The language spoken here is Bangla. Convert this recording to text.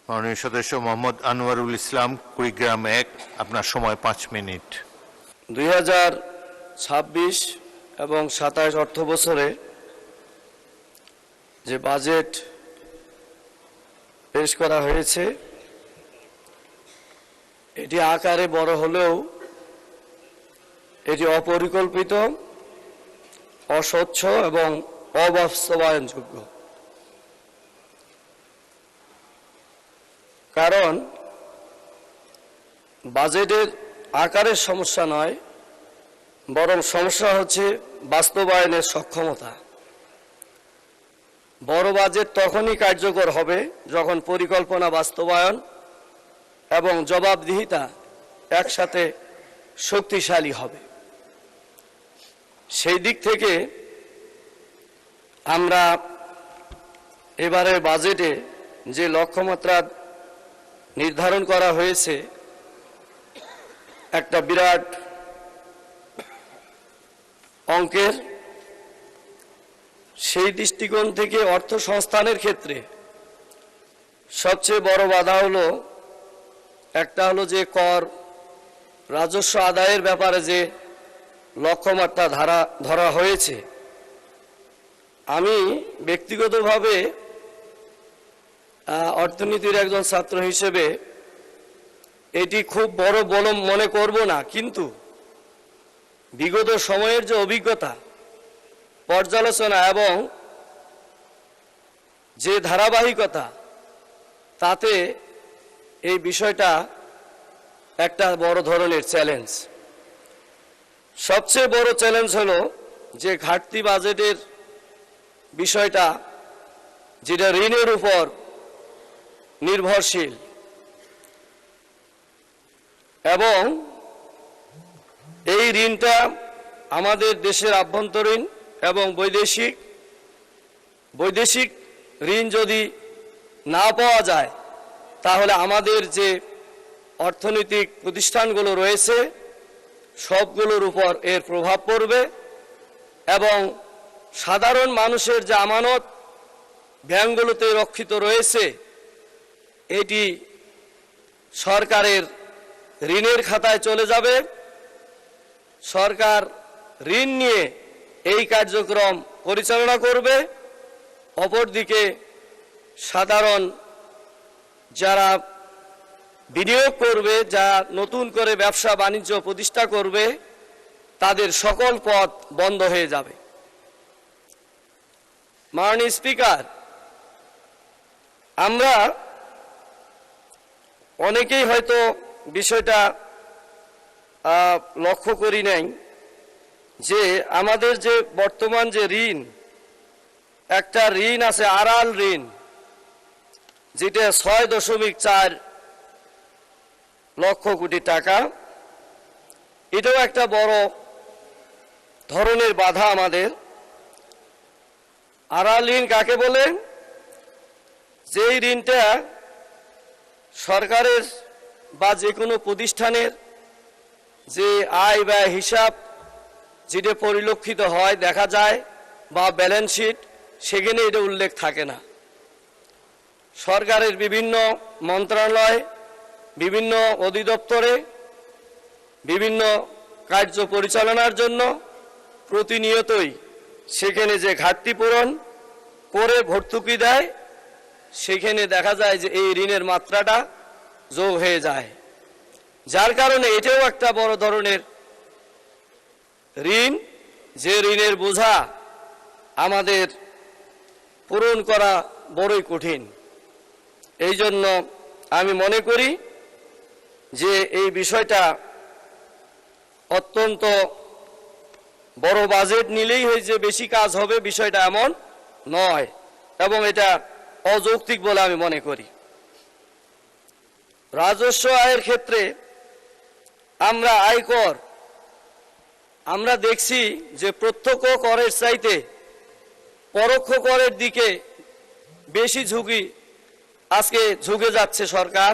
মাননীয় সদস্য মোহাম্মদ আনোয়ারুল ইসলাম, কুড়িগ্রাম 1, আপনার সময় 5 মিনিট। 2026 এবং 27 অর্থ বছরে যে বাজেট পেশ করা হয়েছে এটি আকারে বড় হলেও এটি অপরিকল্পিত, অস্বচ্ছ এবং অবাস্তবায়নযোগ্য। কারণ বাজেটের আকারের সমস্যা নয়, বরং সমস্যা হচ্ছে বাস্তবায়নের সক্ষমতা। বড় বাজেট তখনই কার্যকর হবে যখন পরিকল্পনা বাস্তবায়ন এবং জবাবদিহিতা একসাথে শক্তিশালী হবে। সেই দিক থেকে আমরা এবারের বাজেটে যে লক্ষ্যমাত্রা নির্ধারণ করা হয়েছে একটা বিরাট অঙ্কের, সেই দৃষ্টিকোণ থেকে অর্থ সংস্থানের ক্ষেত্রে সবচেয়ে বড় বাধা হলো একটা হলো যে কর রাজস্ব আদায়ের ব্যাপারে যে লক্ষ্যমাত্রা ধরা হয়েছে। আমি ব্যক্তিগতভাবে অর্থনীতির একজন ছাত্র হিসেবে এটি খুব বড় মনে করব না, কিন্তু বিগত সময়ের যে অভিজ্ঞতা, পর্যালোচনা এবং যে ধারাবাহিকতা, তাতে এই বিষয়টা একটা বড় ধরনের চ্যালেঞ্জ। সবচেয়ে বড় চ্যালেঞ্জ হলো যে ঘাটতি বাজেটের বিষয়টা, যেটা ঋণের উপর নির্ভরশীল এবং এই ঋণটা আমাদের দেশের আভ্যন্তরীণ এবং বৈদেশিক ঋণ যদি না পাওয়া যায় তাহলে আমাদের যে অর্থনৈতিক প্রতিষ্ঠানগুলো রয়েছে সবগুলোর উপর এর প্রভাব পড়বে এবং সাধারণ মানুষের যে আমানত ব্যাংকগুলোতে রক্ষিত রয়েছে এটি সরকারের ঋণের খাতায় চলে যাবে। সরকার ঋণ নিয়ে এই কার্যক্রম পরিচালনা করবে, অপরদিকে সাধারণ যারা বিনিয়োগ করবে, যা নতুন করে ব্যবসা বাণিজ্য প্রতিষ্ঠা করবে, তাদের সকল পথ বন্ধ হয়ে যাবে। মাননীয় স্পিকার, আমরা অনেকেই হয়তো বিষয়টা লক্ষ্য করি নাই যে আমাদের যে বর্তমান যে ঋণ, একটা ঋণ আছে আড়াল ঋণ, যেটা 6.4 লক্ষ কোটি টাকা। এটাও একটা বড় ধরনের বাধা আমাদের। আড়াল ঋণ কাকে বলে? যেই ঋণটা সরকারের বা যে কোনো প্রতিষ্ঠানের যে আয় ব্যয় হিসাব যেটা পরিলক্ষিত হয়, দেখা যায়, বা ব্যালেন্স শিট, সেখানে এটা উল্লেখ থাকে না। সরকারের বিভিন্ন মন্ত্রণালয়, বিভিন্ন অধিদপ্তরে বিভিন্ন কার্য পরিচালনার জন্য প্রতিনিয়তই সেখানে যে ঘাটতি পূরণ করে ভর্তুকি দেয়, সেখানে দেখা যায় যে এই ঋণের মাত্রাটা যোগ হয়ে যায়, যার কারণে এটাও একটা বড় ধরনের ঋণ, যে ঋণের বোঝা আমাদের পূরণ করা বড়ই কঠিন। এই জন্য আমি মনে করি যে এই বিষয়টা অত্যন্ত বড় বাজেট নিলেই হয় যে বেশি কাজ হবে, বিষয়টা এমন নয় এবং এটা অযৌক্তিক বলে আমি মনে করি। রাজস্ব আয়ের ক্ষেত্রে আমরা আয়কর আমরা দেখছি যে প্রত্যক্ষ করের চাইতে পরোক্ষ করের দিকে বেশি ঝুঁকে যাচ্ছে সরকার।